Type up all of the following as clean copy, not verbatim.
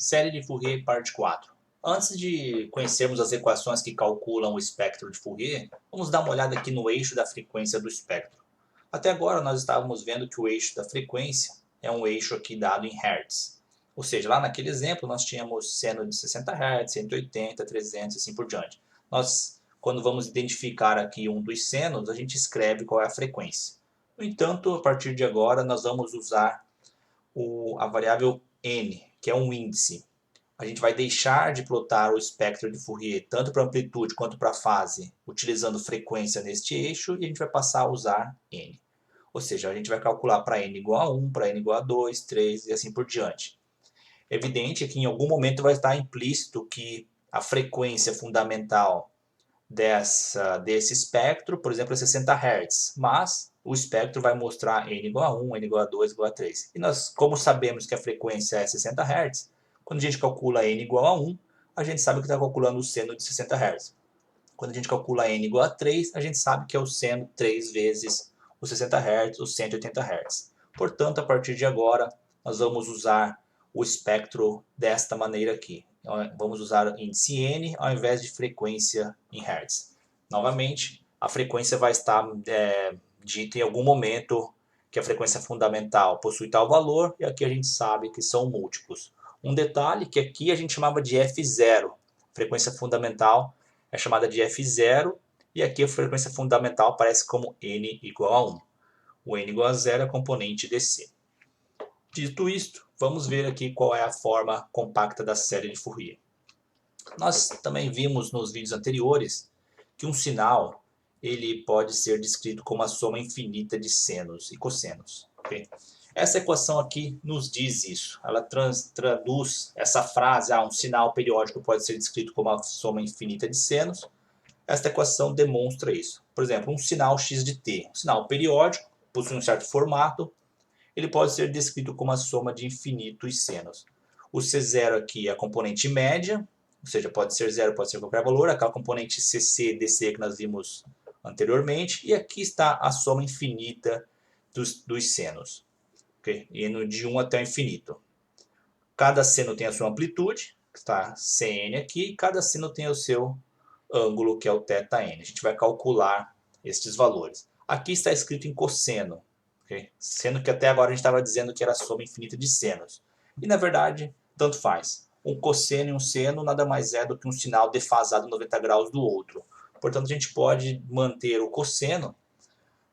Série de Fourier, parte 4. Antes de conhecermos as equações que calculam o espectro de Fourier, vamos dar uma olhada aqui no eixo da frequência do espectro. Até agora nós estávamos vendo que o eixo da frequência é um eixo aqui dado em Hz. Ou seja, lá naquele exemplo nós tínhamos seno de 60 Hz, 180, 300 e assim por diante. Quando vamos identificar aqui um dos senos, a gente escreve qual é a frequência. No entanto, a partir de agora nós vamos usar a variável n, que é um índice. A gente vai deixar de plotar o espectro de Fourier tanto para amplitude quanto para fase, utilizando frequência neste eixo, e a gente vai passar a usar n. Ou seja, a gente vai calcular para n igual a 1, para n igual a 2, 3 e assim por diante. É evidente que em algum momento vai estar implícito que a frequência fundamental desse espectro, por exemplo, é 60 Hz, mas o espectro vai mostrar n igual a 1, n igual a 2, igual a 3. E nós, como sabemos que a frequência é 60 Hz, quando a gente calcula n igual a 1, a gente sabe que está calculando o seno de 60 Hz. Quando a gente calcula n igual a 3, a gente sabe que é o seno 3 vezes os 60 Hz, os 180 Hz. Portanto, a partir de agora, nós vamos usar o espectro desta maneira aqui. Vamos usar o índice n ao invés de frequência em Hz. Novamente, a frequência vai estar dita em algum momento que a frequência fundamental possui tal valor, e aqui a gente sabe que são múltiplos. Um detalhe que aqui a gente chamava de F0, frequência fundamental é chamada de F0, e aqui a frequência fundamental aparece como n igual a 1. O n igual a 0 é a componente de C. Dito isto, vamos ver aqui qual é a forma compacta da série de Fourier. Nós também vimos nos vídeos anteriores que um sinal ele pode ser descrito como a soma infinita de senos e cossenos. Okay? Essa equação aqui nos diz isso. Ela traduz essa frase, um sinal periódico pode ser descrito como a soma infinita de senos. Esta equação demonstra isso. Por exemplo, um sinal x de t, um sinal periódico, possui um certo formato, ele pode ser descrito como a soma de infinitos senos. O C0 aqui é a componente média, ou seja, pode ser zero, pode ser qualquer valor, aquela componente CC, DC que nós vimos anteriormente, e aqui está a soma infinita dos senos, okay? Indo de 1 até o infinito. Cada seno tem a sua amplitude, que está Cn aqui, e cada seno tem o seu ângulo, que é o θn. A gente vai calcular estes valores. Aqui está escrito em cosseno, okay? Sendo que até agora a gente estava dizendo que era a soma infinita de senos. E na verdade, tanto faz. Um cosseno e um seno nada mais é do que um sinal defasado 90 graus do outro. Portanto, a gente pode manter o cosseno,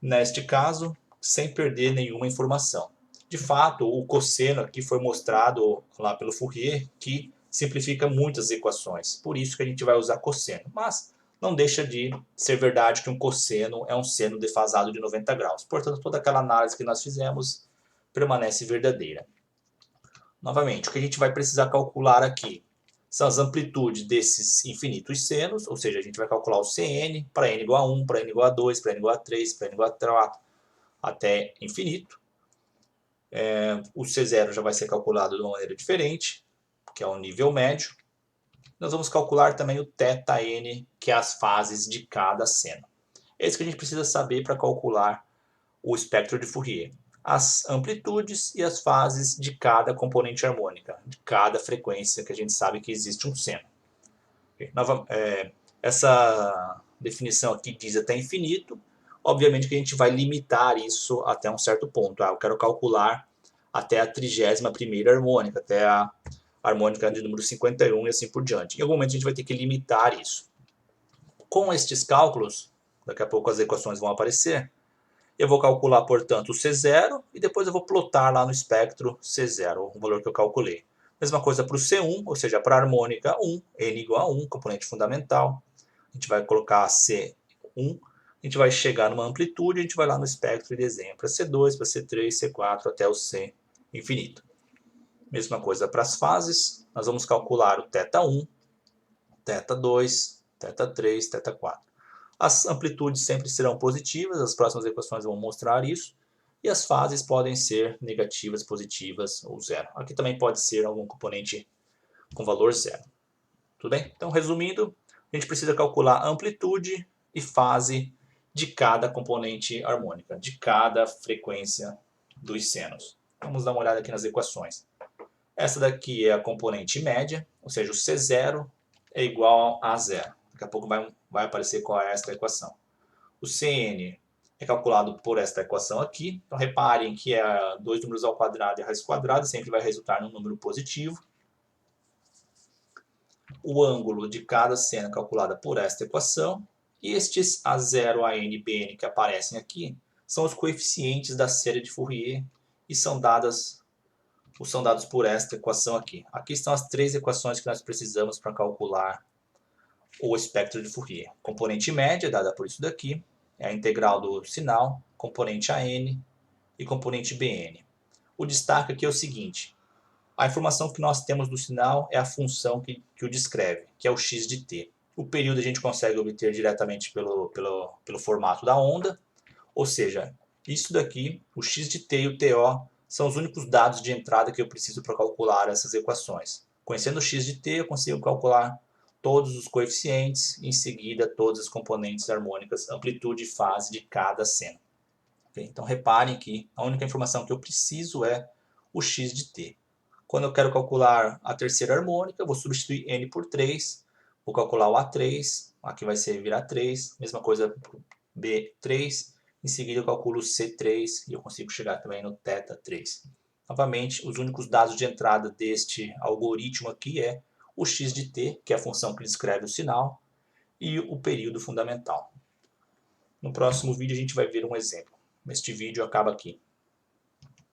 neste caso, sem perder nenhuma informação. De fato, o cosseno aqui foi mostrado lá pelo Fourier, que simplifica muitas equações. Por isso que a gente vai usar cosseno. Mas não deixa de ser verdade que um cosseno é um seno defasado de 90 graus. Portanto, toda aquela análise que nós fizemos permanece verdadeira. Novamente, o que a gente vai precisar calcular aqui são as amplitudes desses infinitos senos, ou seja, a gente vai calcular o Cn para n igual a 1, para n igual a 2, para n igual a 3, para n igual a 4, até infinito. O C0 já vai ser calculado de uma maneira diferente, que é o nível médio. Nós vamos calcular também o θn, que é as fases de cada seno. É isso que a gente precisa saber para calcular o espectro de Fourier. As amplitudes e as fases de cada componente harmônica, de cada frequência que a gente sabe que existe um seno. Essa definição aqui diz até infinito. Obviamente que a gente vai limitar isso até um certo ponto. Eu quero calcular até a 31ª harmônica, até a harmônica de número 51 e assim por diante. Em algum momento a gente vai ter que limitar isso. Com estes cálculos, daqui a pouco as equações vão aparecer, eu vou calcular, portanto, o C0 e depois eu vou plotar lá no espectro C0, o valor que eu calculei. Mesma coisa para o C1, ou seja, para a harmônica 1, n igual a 1, componente fundamental. A gente vai colocar C1, a gente vai chegar numa amplitude, a gente vai lá no espectro e desenha para C2, para C3, C4 até o C infinito. Mesma coisa para as fases, nós vamos calcular o θ1, θ2, θ3, θ4. As amplitudes sempre serão positivas, as próximas equações vão mostrar isso, e as fases podem ser negativas, positivas ou zero. Aqui também pode ser algum componente com valor zero. Tudo bem? Então, resumindo, a gente precisa calcular a amplitude e fase de cada componente harmônica, de cada frequência dos senos. Vamos dar uma olhada aqui nas equações. Essa daqui é a componente média, ou seja, o C0 é igual a zero. Daqui a pouco vai aparecer qual é esta equação. O Cn é calculado por esta equação aqui. Então reparem que é 2 números ao quadrado e a raiz quadrada sempre vai resultar num número positivo. O ângulo de cada seno é calculado por esta equação. E estes A0, AN e BN que aparecem aqui são os coeficientes da série de Fourier e são dados por esta equação aqui. Aqui estão as três equações que nós precisamos para calcular o espectro de Fourier. Componente média, dada por isso daqui, é a integral do sinal, componente AN e componente BN. O destaque aqui é o seguinte: a informação que nós temos do sinal é a função que o descreve, que é o x de t. O período a gente consegue obter diretamente pelo formato da onda, ou seja, isso daqui, o x de t e o TO, são os únicos dados de entrada que eu preciso para calcular essas equações. Conhecendo o x de t, eu consigo calcular todos os coeficientes e em seguida todas as componentes harmônicas, amplitude e fase de cada seno. Okay? Então reparem que a única informação que eu preciso é o x de t. Quando eu quero calcular a terceira harmônica, eu vou substituir n por 3, vou calcular o A3, aqui vai virar 3, mesma coisa para o B3, em seguida eu calculo o C3 e eu consigo chegar também no θ3. Novamente, os únicos dados de entrada deste algoritmo aqui é o x de t, que é a função que descreve o sinal, e o período fundamental. No próximo vídeo a gente vai ver um exemplo. Este vídeo acaba aqui.